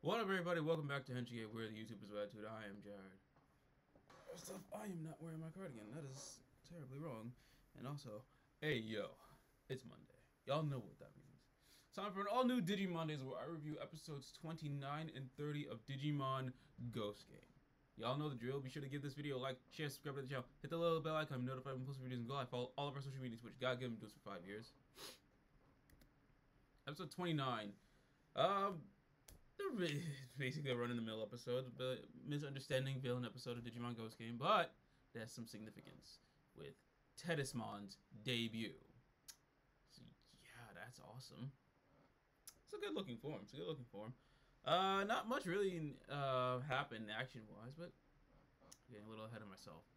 What up, everybody? Welcome back to Henchigate, where the YouTubers of attitude. I am Jared. First off, I am not wearing my cardigan. That is terribly wrong. And also, hey yo, it's Monday. Y'all know what that means. It's time for an all-new Digimondays, where I review episodes 29 and 30 of Digimon Ghost Game. Y'all know the drill. Be sure to give this video a like, share, subscribe to the channel, hit the little bell icon, be notified when posting videos, and go live. Follow all of our social medias, which God give them to us for 5 years. Episode 29. Basically a run-in-the-mill episode, but misunderstanding villain episode of Digimon Ghost Game, but it has some significance with Digimomon's debut. So yeah, that's awesome. It's a good looking form. Not much really happened action-wise, but getting a little ahead of myself.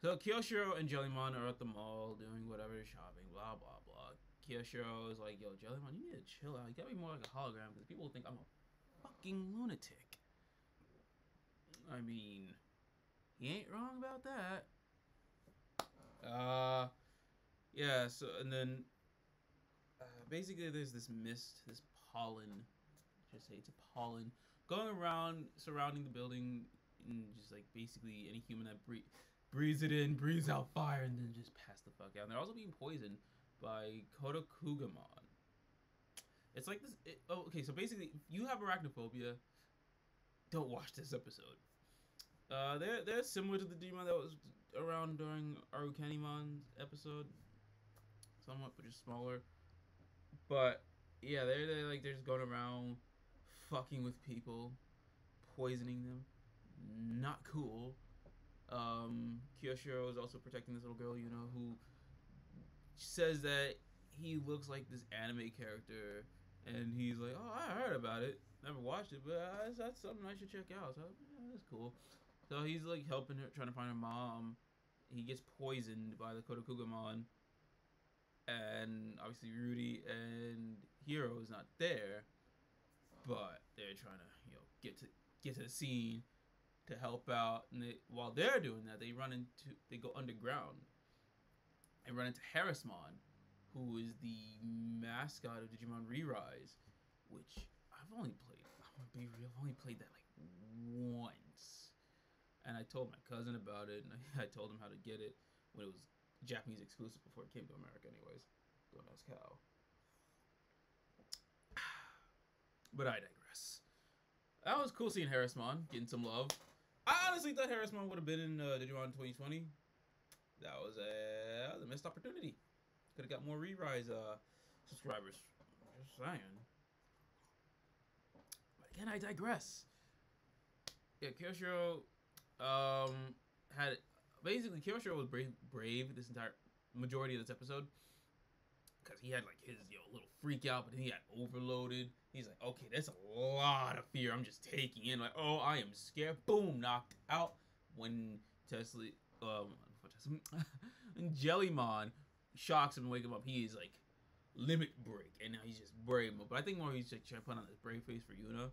So Kyoshiro and Jellymon are at the mall doing whatever, shopping, blah blah blah. Kyoshiro is like, "Yo, Jellymon, you need to chill out. You gotta be more like a hologram because people think I'm a fucking lunatic." I mean, he ain't wrong about that. Yeah, so, and then, basically there's this mist, this pollen, just say it's a pollen, going around, surrounding the building, and just, like, basically any human that breathes it in, breathes out fire, and then just pass the fuck out. And they're also being poisoned by Kotokugamon. It's like this. Okay, so basically, if you have arachnophobia, don't watch this episode. They're similar to the Digimon that was around during Arukenimon's episode, somewhat, but just smaller. But yeah, they're just going around fucking with people, poisoning them. Not cool. Kyoshiro is also protecting this little girl, you know, who says that he looks like this anime character. And he's like, "Oh, I heard about it. Never watched it, but that's something I should check out." So yeah, that's cool. So he's like helping her, trying to find her mom. He gets poisoned by the Kotokugamon, and obviously Rudy and Hiro is not there, but they're trying to get to the scene to help out. And while they're doing that, they go underground and run into Harrismon, who is the mascot of Digimon Re-Rise, which I've only played. I'm gonna be real. I've only played that like once, and I told my cousin about it, and I told him how to get it when it was Japanese exclusive before it came to America. Anyways, don't ask how. But I digress. That was cool seeing Harrismon getting some love. I honestly thought Harrismon would have been in Digimon 2020. That was a missed opportunity. Could have got more Re-Rise subscribers. Just saying. But again, I digress. Yeah, Kyoshiro had basically Kyoshiro was brave this entire majority of this episode because he had like his little freak out, but then he got overloaded. He's like, okay, that's a lot of fear I'm just taking in. Like, oh, I am scared. Boom, knocked out. When when Jellymon shocks him and wake him up, he is like limit break, and now he's just brave. But I think more he's like trying to put on this brave face for Yuna.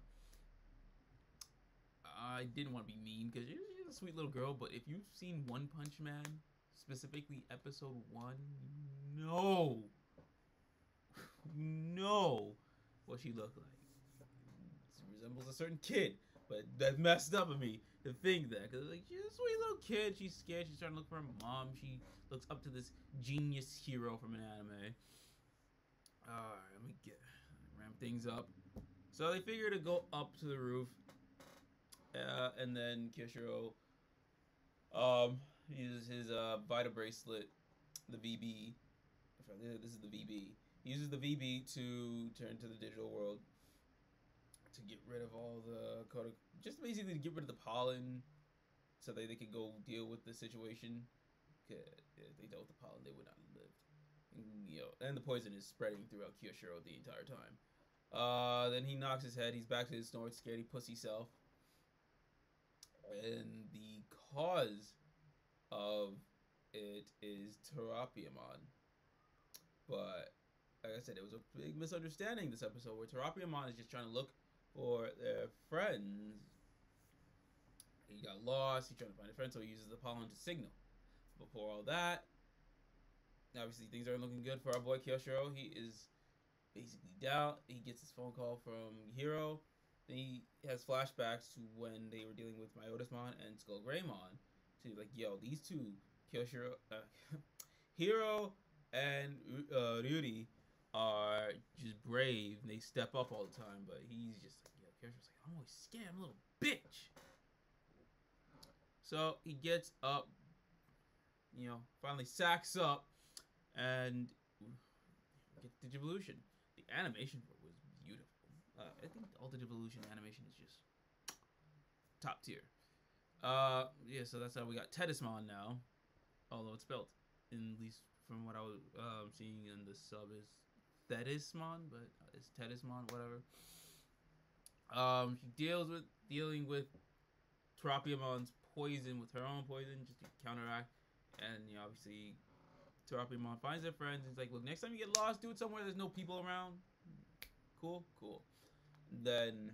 I didn't want to be mean because she's a sweet little girl, but if you've seen One Punch Man, specifically episode 1, no, what she looked like. She resembles a certain kid, but that messed up of me to think that, because like, she's a sweet little kid. She's scared. She's trying to look for her mom. She looks up to this genius hero from an anime. Alright, let me ramp things up. So they figure to go up to the roof, and then Kyoshiro uses his Vita bracelet, the VB. This is the VB. He uses the VB to turn to the digital world to get rid of all the just basically to get rid of the pollen, so that they could go deal with the situation. If they dealt with the pollen, they would not have lived. And the poison is spreading throughout Kyoshiro the entire time. Then he knocks his head. He's back to his snort, scaredy pussy self. And the cause of it is Terapiamon. But like I said, it was a big misunderstanding this episode, where Terapiamon is just trying to look for their friends. He got lost. He's trying to find a friend, so he uses the pollen to signal. Before all that, obviously things aren't looking good for our boy Kyoshiro. He is basically down. He gets his phone call from Hiro, he has flashbacks to when they were dealing with Myotismon and Skullgreymon. To like, yo, these two, Kyoshiro, Hiro and Ryuri, are just brave and they step up all the time. But he's just like, yo, Kyoshiro's like, I'm always scared, I'm a little bitch. So he gets up, finally sacks up, and get Digivolution. The animation for it was beautiful. I think all Digivolution animation is just top tier. Yeah, so that's how we got Tedismon now, although it's spelled, at least from what I was seeing in the sub, is Tedismon, but it's Tedismon, whatever. She dealing with Terapiomon's poison with her own poison just to counteract, and obviously Terapimon finds their friends and he's like, look, next time you get lost, do it somewhere there's no people around. Cool. Then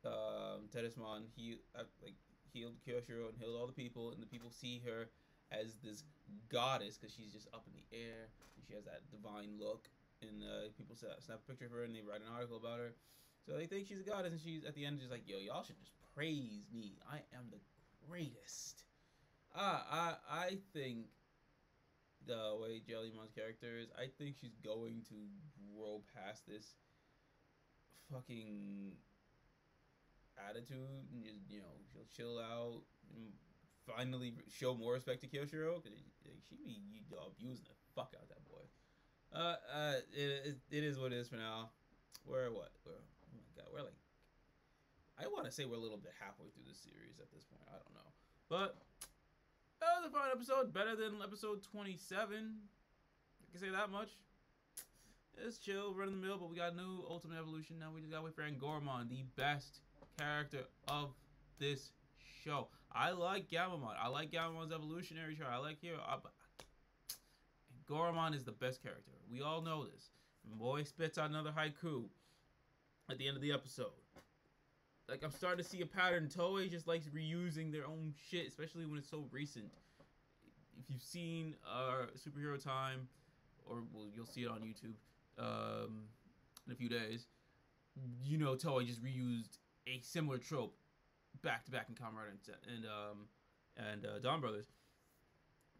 Tedismon healed Kyoshiro and healed all the people, and the people see her as this goddess because she's just up in the air and she has that divine look, and people snap a picture of her and they write an article about her. So they think she's a goddess, and she's at the end just like, yo, y'all should just praise me. I am the greatest. I think the way Jellymon's character is, I think she's going to grow past this fucking attitude and just, she'll chill out and finally show more respect to Kyoshiro, because she be abusing the fuck out of that boy. It is what it is for now. We're what? Oh my god, we're like, I want to say we're a little bit halfway through the series at this point. I don't know, but that was a fun episode, better than episode 27. I can say that much. It's chill, run of the mill, but we got a new Ultimate Evolution now. We just gotta wait for Angoramon, the best character of this show. I like Gamamon. I like Gamamon's evolutionary chart. I like Hero. Angoramon is the best character. We all know this. Boy spits out another haiku at the end of the episode. Like, I'm starting to see a pattern. Toei just likes reusing their own shit, especially when it's so recent. If you've seen Superhero Time, or well, you'll see it on YouTube in a few days, Toei just reused a similar trope back to back in Kamen Rider and Dawn Brothers.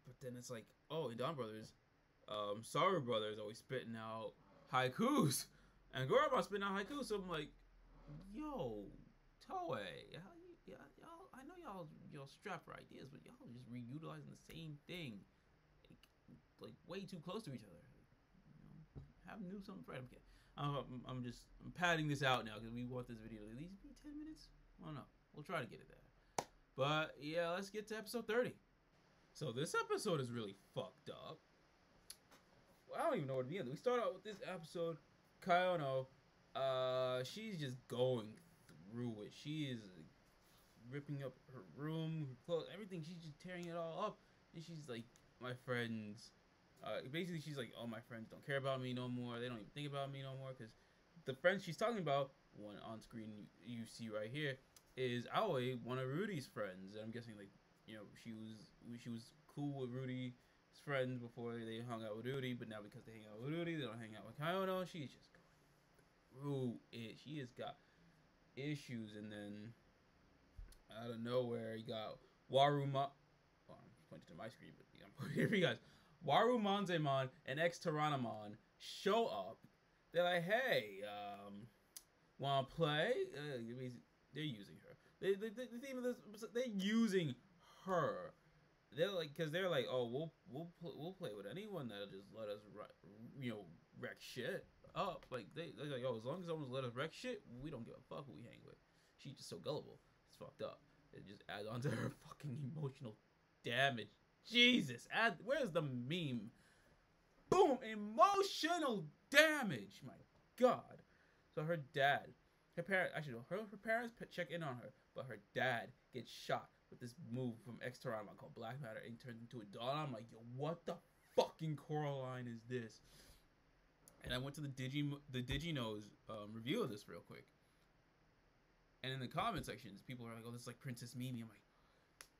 But then it's like, oh, in Dawn Brothers, Saru Brothers always spitting out haikus, and Goramon's spitting out haikus. So I'm like, yo, Toei, y'all, I know y'all strapped for ideas, but y'all just reutilizing the same thing, like way too close to each other. Have new something fresh. I'm padding this out now because we want this video to at least be 10 minutes. I don't know. We'll try to get it there. But yeah, let's get to episode 30. So this episode is really fucked up. Well, I don't even know where to begin. We start out with this episode. Kaiono, she's just going through it. She is ripping up her room, her clothes, everything. She's just tearing it all up. And she's like, my friends, basically she's like, oh, my friends don't care about me no more. They don't even think about me no more. Because the friends she's talking about, one on screen you see right here, is Aoi, one of Rudy's friends. And I'm guessing, like, she was cool with Rudy's friends before they hung out with Rudy, but now because they hang out with Rudy, they don't hang out with Kaiono. She's just going through it. She has got issues, and then out of nowhere, you got Waruma. Oh, I'm pointing to my screen, but I'm pointing here for you guys. Warumanzemon and X-Tyrannomon show up. They're like, hey, wanna play? They're using her. The theme of this, they're using her. They're like, cause they're like, oh, we'll play with anyone that'll just let us, wreck shit up. Like they're like, oh, as long as someone's let us wreck shit, we don't give a fuck who we hang with. She's just so gullible. It's fucked up. It just adds on to her fucking emotional damage. Jesus, where's the meme? Boom, emotional damage. My God. So her dad, her parents check in on her, but her dad gets shot with this move from X-Tyrannomon called Black Matter and turns into a Dawn. I'm like, yo, what the fucking Coraline is this? And I went to the DigiNose review of this real quick. And in the comment sections, people are like, oh, this is like Princess Mimi. I'm like,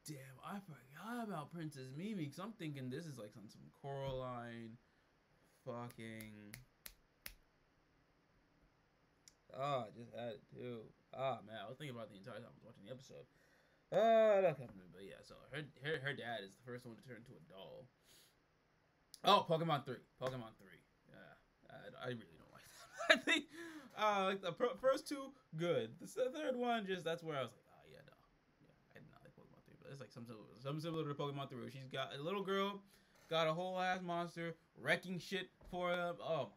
damn, I forgot about Princess Mimi, because I'm thinking this is like some Coraline fucking I just had it too. Man, I was thinking about it the entire time I was watching the episode. That happened, but yeah. So her dad is the first one to turn into a doll. Oh, Pokemon 3. Pokemon 3. Yeah, I really don't like that. I think like the first two good. The third one just that's where I was like, oh yeah, no, yeah, I did not like Pokemon 3. But it's like something similar to Pokemon 3. Where she's got a little girl, got a whole ass monster wrecking shit for them. Oh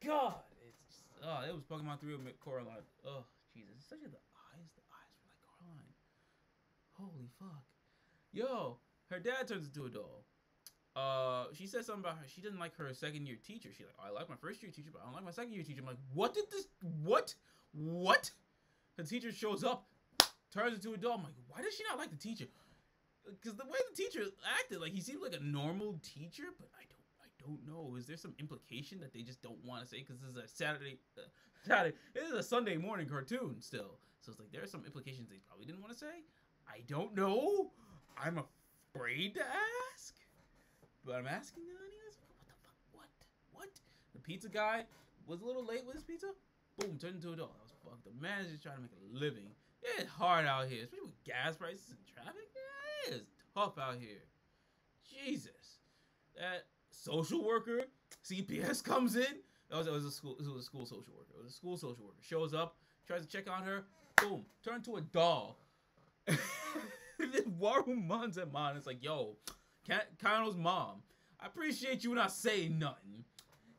my god, it's just, it was Pokemon 3 with Coraline. Oh Jesus, especially the eyes. The eyes were like Coraline. Holy fuck, yo, her dad turns into a doll. She said something about her. She didn't like her second year teacher. She's like, oh, I like my first year teacher, but I don't like my second year teacher. I'm like, what did this? What? The teacher shows up, turns into a doll. I'm like, why does she not like the teacher? Because the way the teacher acted, like he seemed like a normal teacher, but I don't know. Is there some implication that they just don't want to say? Because this is a Saturday. This is a Sunday morning cartoon still, so it's like there are some implications they probably didn't want to say. I don't know. I'm afraid to ask. But I'm asking that anyways. What the fuck? What? The pizza guy was a little late with his pizza. Boom, turned into a doll. That was fucked. The man is just trying to make a living. Yeah, it's hard out here, especially with gas prices and traffic. Yeah, it is tough out here. Jesus, that social worker CPS comes in. It was a school social worker. It was a school social worker shows up, tries to check on her. Boom, turned into a doll. Then Warumanzemon is like, yo. Kano's mom, I appreciate you not saying nothing.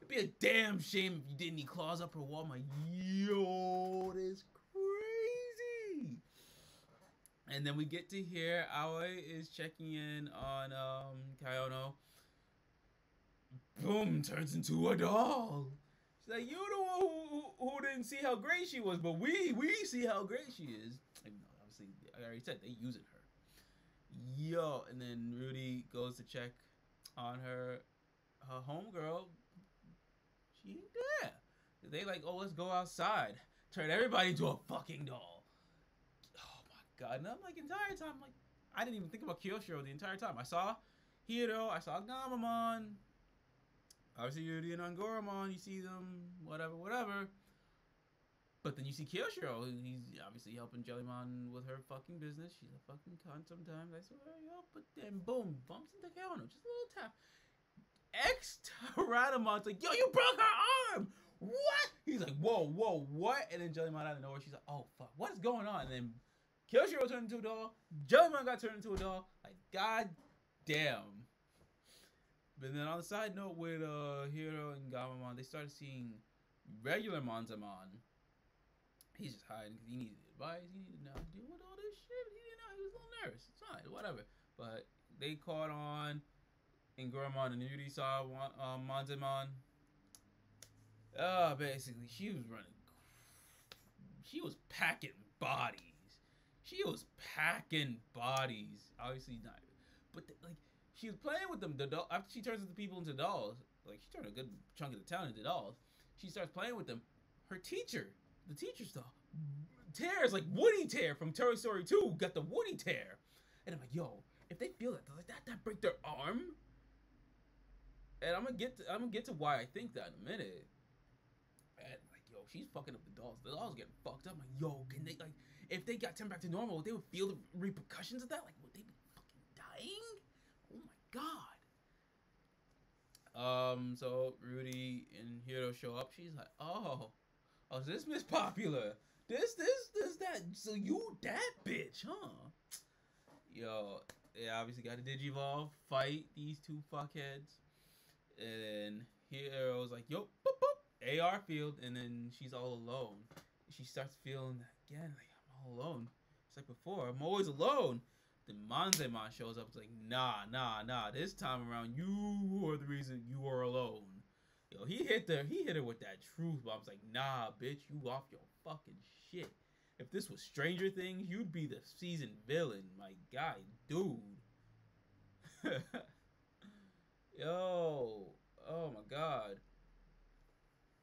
It'd be a damn shame if you didn't need claws up her wall. I'm like, yo, this crazy. And then we get to hear Aoi is checking in on Kayono. Boom, turns into a doll. She's like, you the one who didn't see how great she was, but we see how great she is. And obviously, I already said they using her. Yo, and then Rudy goes to check on her homegirl. She ain't there. They like, oh, let's go outside. Turn everybody into a fucking doll. Oh my god. And I'm like, entire time, like, I didn't even think about Kyoshiro the entire time. I saw Hiro, I saw Gamamon. Obviously, Rudy and Angoramon, you see them, whatever. But then you see Kyoshiro, he's obviously helping Jellymon with her fucking business. She's a fucking cunt sometimes, I swear, yo. But then, boom, bumps into Kaono. Just a little tap. Ex-Tyrannomon's like, yo, you broke her arm! What? He's like, whoa, what? And then Jellymon out of nowhere, she's like, oh, fuck, what is going on? And then Kyoshiro turned into a doll. Jellymon got turned into a doll. Like, god damn. But then on the side note with Hiro and Gamamon, they started seeing regular Monzamon. He's just hiding because he needed advice. He needed to not deal with all this shit. He was a little nervous. It's fine, whatever. But they caught on, and Goramon and Yuri saw Monzamon. Basically, she was running. She was packing bodies. Obviously not, but like she was playing with them. After she turns the people into dolls, like she turned a good chunk of the town into dolls. She starts playing with them. Her teacher. The teacher stuff tears like Woody tear from Toy Story 2 got the Woody tear, and I'm like, yo, if they feel that, does that break their arm? And I'm gonna get to why I think that in a minute. And like, yo, she's fucking up the dolls. The dolls getting fucked up. I'm like, yo, can they like if they got turned back to normal, they would feel the repercussions of that? Like, would they be fucking dying? Oh my god. So Rudy and Hiro show up. She's like, oh, is this Miss Popular? This, that. So you that bitch, huh? Yo, they obviously got to Digivolve, fight these two fuckheads. And Hiro's like, yo, boop, boop, AR field. And then she's all alone. She starts feeling that again, like, I'm all alone. It's like before, I'm always alone. Then Monzemon shows up. It's like, nah. This time around, you are the reason you are alone. Yo, he hit her with that truth bomb. I was like, nah, bitch, you off your fucking shit. If this was Stranger Things, you'd be the season villain, my guy, dude. Yo, oh my god.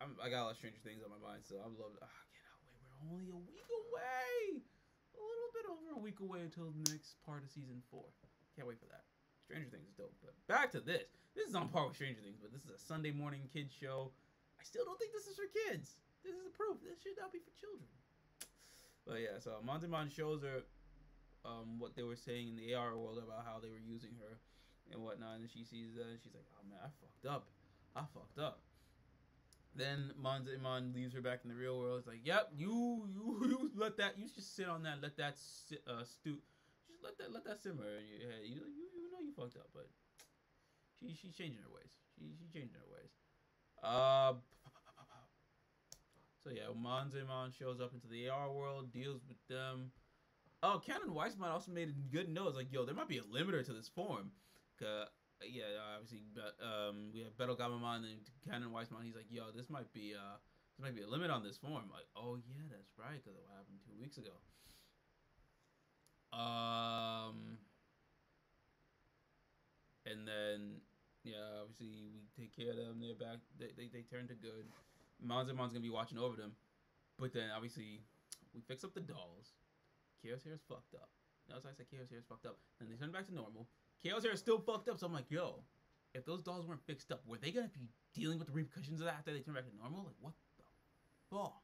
I got a lot of Stranger Things on my mind, so I'm loving. I cannot wait. We're only a week away. A little bit over a week away until the next part of season 4. Can't wait for that. Stranger Things is dope. But back to this. This is on par with Stranger Things, but this is a Sunday morning kids show. I still don't think this is for kids. This is the proof. This should not be for children. But yeah, so Monzemon shows her what they were saying in the AR world about how they were using her and whatnot, and she sees that and she's like, "Oh man, I fucked up. I fucked up." Then Monzemon leaves her back in the real world. It's like, "Yep, you let that. You just sit on that. Let that stew. Just let that simmer in your head. You know you fucked up, but she's changing her ways. She's changing her ways." So yeah, Monzemon shows up into the AR world, deals with them. Oh, Canon Weissman also made a good note. It's like, yo, there might be a limiter to this form. Yeah, obviously, we have Beto Gamamon and Canon Weissman. He's like, yo, this might be a limit on this form. Like, oh yeah, that's right, because of what happened 2 weeks ago. And then yeah, obviously we take care of them. They're back. They turn to good. Monzemon's gonna be watching over them, but then obviously we fix up the dolls. Chaos hair is fucked up. Notice I said Chaos hair is fucked up. Then they turn back to normal. Chaos hair is still fucked up. So I'm like, yo, if those dolls weren't fixed up, were they gonna be dealing with the repercussions of that after they turn back to normal? Like, what the fuck?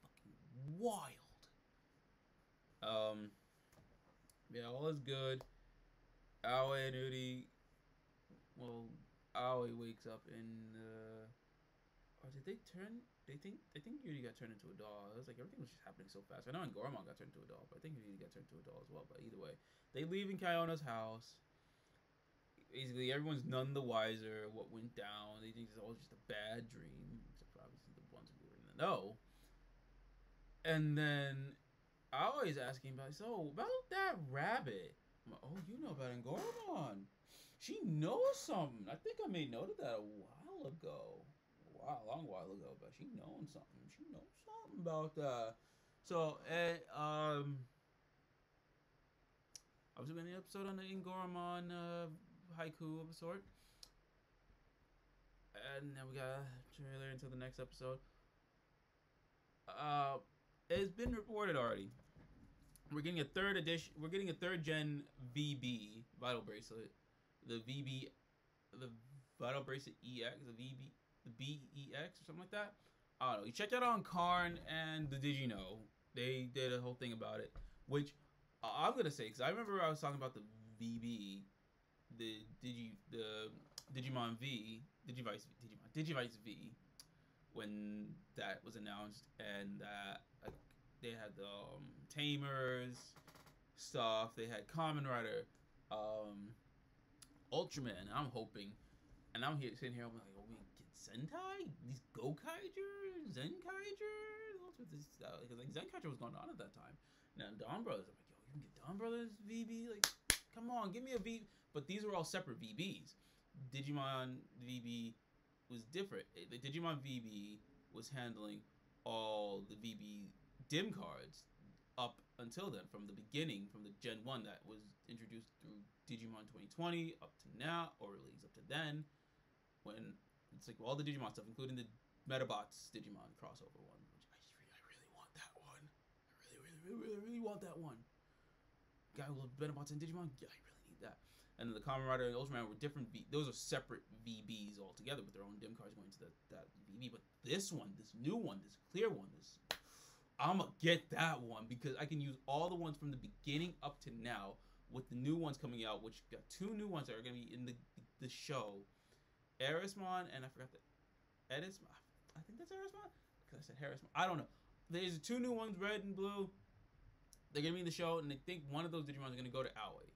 Fucking wild. Yeah, all is good. Aoi and Udi. Well, Aoi wakes up and or did they turn? I think Yuri got turned into a doll. It was like everything was just happening so fast. I know Goramon got turned into a doll, but I think Yuri got turned into a doll as well. But either way, they leave in Kaiona's house. Basically, everyone's none the wiser what went down. They think it's all just a bad dream, except for obviously the ones who were in the know. And then I always asking about, so about that rabbit. I'm like, oh, you know about Goramon. She knows something. I think I made note of that a while ago. A long while ago, but she knows something. She knows something about that. So, I was doing the episode on the Ingoramon haiku of a sort, and then we got a trailer into the next episode. It's been reported already. We're getting a third edition. We're getting a third gen VB Vital Bracelet. The VB, the Vital Bracelet EX, the VB. BEX or something like that. I don't know. You check that out on Karn and the Digino. They did a whole thing about it, which I'm gonna say because I remember I was talking about the VB, the Digimon V, Digivice V, when that was announced, and they had the Tamers stuff. They had Kamen Rider, Ultraman. And I'm hoping, and I'm sitting here. I'm like, oh, we get Sentai, these Gokaiger, Zenkaiger. What's with this? Because like Zenkaiger was going on at that time. Now Dawn Brothers, I'm like, yo, you can get Dawn Brothers VB. Like, come on, give me a V. But these were all separate VBs. Digimon VB was different. The Digimon VB was handling all the VB dim cards up until then, from the beginning, from the Gen 1 that was introduced through Digimon 2020 up to now, or at least up to then, when it's like all the Digimon stuff, including the Metabots Digimon crossover one, which I really want that one. I really want that one. Guy who loves Metabots and Digimon, yeah, I really need that. And then the Kamen Rider and Ultraman were different. Those are separate VBs altogether with their own dim cards going to that VB. But this one, this new one, this clear one, I'ma get that one because I can use all the ones from the beginning up to now with the new ones coming out, which got 2 new ones that are gonna be in the show. Erismon and I forgot the Edismon. I think that's Erismon because I said Harrismon. I don't know. There's 2 new ones, red and blue. They're gonna be in the show, and they think one of those Digimon is gonna go to Aoi,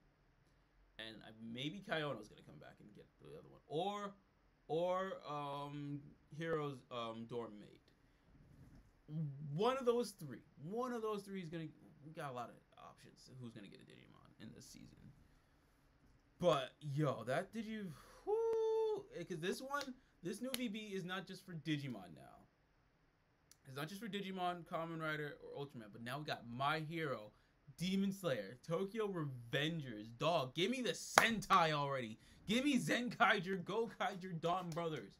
and maybe Kaiono's gonna come back and get the other one, or Hero's dorm mate. One of those three is gonna. We got a lot of options. Who's gonna get a Digimon in this season? But yo, that because this new VB is not just for Digimon now. It's not just for Digimon, Kamen Rider, or Ultraman, but now we got My Hero, Demon Slayer, Tokyo Revengers. Dog, give me the Sentai already. Give me Zenkaiger, Gokaiger, Dawn Brothers.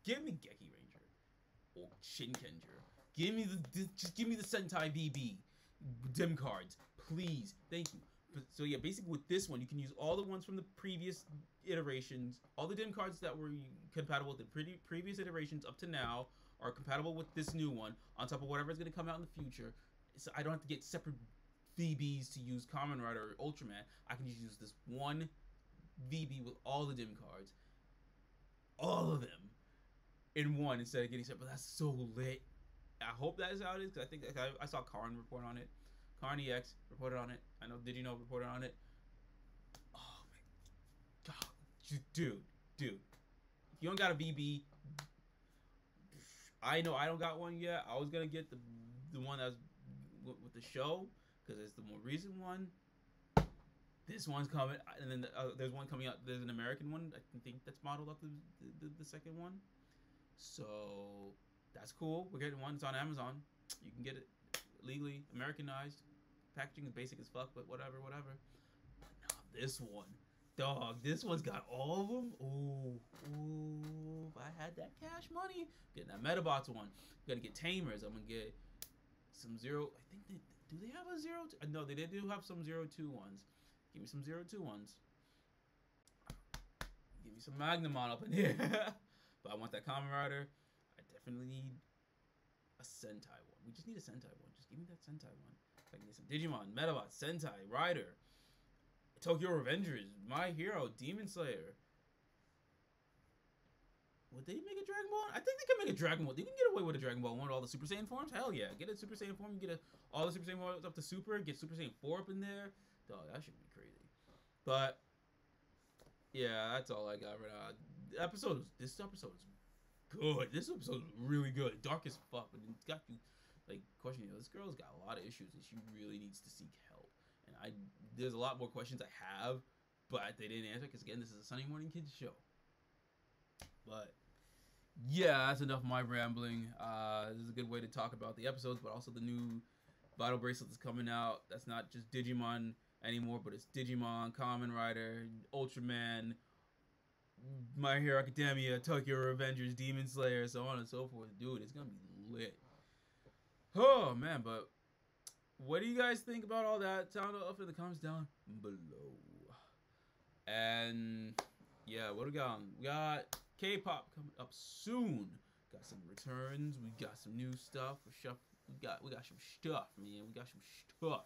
Give me Geki Ranger or Shinkenger. Just give me the Sentai VB dim cards, please. Thank you. So yeah, basically with this one, you can use all the ones from the previous iterations. All the dim cards that were compatible with the previous iterations up to now are compatible with this new one, on top of whatever is going to come out in the future. So I don't have to get separate VBs to use Kamen Rider or Ultraman. I can just use this one VB with all the dim cards, all of them, in one instead of getting separate. But that's so lit. I hope that is how it is, because I think I saw Karn report on it. Karn EX reported on it. I know DigiNo reported on it. Oh my god, dude. If you don't got a VB, I know I don't got one yet. I was gonna get the one that's with the show, because it's the more recent one. This one's coming, and then there's one coming out. There's an American one, I think, that's modeled off the second one. So that's cool. We're getting one. It's on Amazon. You can get it legally, Americanized. Packaging is basic as fuck, but whatever. But now this one, dog. This one's got all of them. Ooh. If I had that cash money, getting that Metabots one. I'm gonna get Tamers. I'm gonna get some zero. I think do they have a 02? No, they do have some 02 ones. Give me some 02 ones. Give me some Magnamon up in here. But I want that Kamen Rider. I definitely need a Sentai one. We just need a Sentai one. Just give me that Sentai one. If I can get some Digimon, Metabots, Sentai, Rider, Tokyo Revengers, My Hero, Demon Slayer. Would they make a Dragon Ball? I think they can make a Dragon Ball. They can get away with a Dragon Ball 1 with all the Super Saiyan forms. Hell yeah. Get a Super Saiyan form. You get all the Super Saiyan forms up to Super. Get Super Saiyan 4 up in there. Dog, that should be crazy. But yeah, that's all I got right now. This episode is good. This episode is really good. Dark as fuck, but it's got you like questioning. This girl's got a lot of issues, and she really needs to seek help. And there's a lot more questions I have, but they didn't answer because again, this is a Sunday morning kids show. But yeah, that's enough of my rambling. This is a good way to talk about the episodes, but also the new Vital Bracelet that's coming out. That's not just Digimon anymore, but it's Digimon, Kamen Rider, Ultraman, My Hero Academia, Tokyo Revengers, Demon Slayer, so on and so forth. Dude, it's gonna be lit. Oh man, but what do you guys think about all that? Sound off in the comments down below. And yeah, what do we got? We got K-pop coming up soon. Got some returns. We got some new stuff. We got some stuff, man. We got some stuff.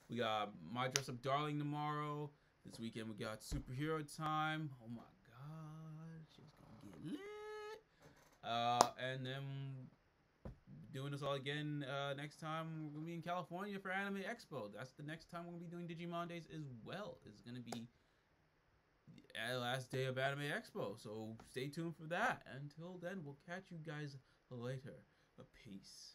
We got My Dress Up Darling tomorrow. This weekend we got Superhero Time. Oh my god, shit's gonna get lit. And then doing this all again next time. We're gonna be in California for Anime Expo. That's the next time we're gonna be doing Digimondays as well. It's gonna be the last day of Anime Expo, so stay tuned for that. Until then, we'll catch you guys later. Peace.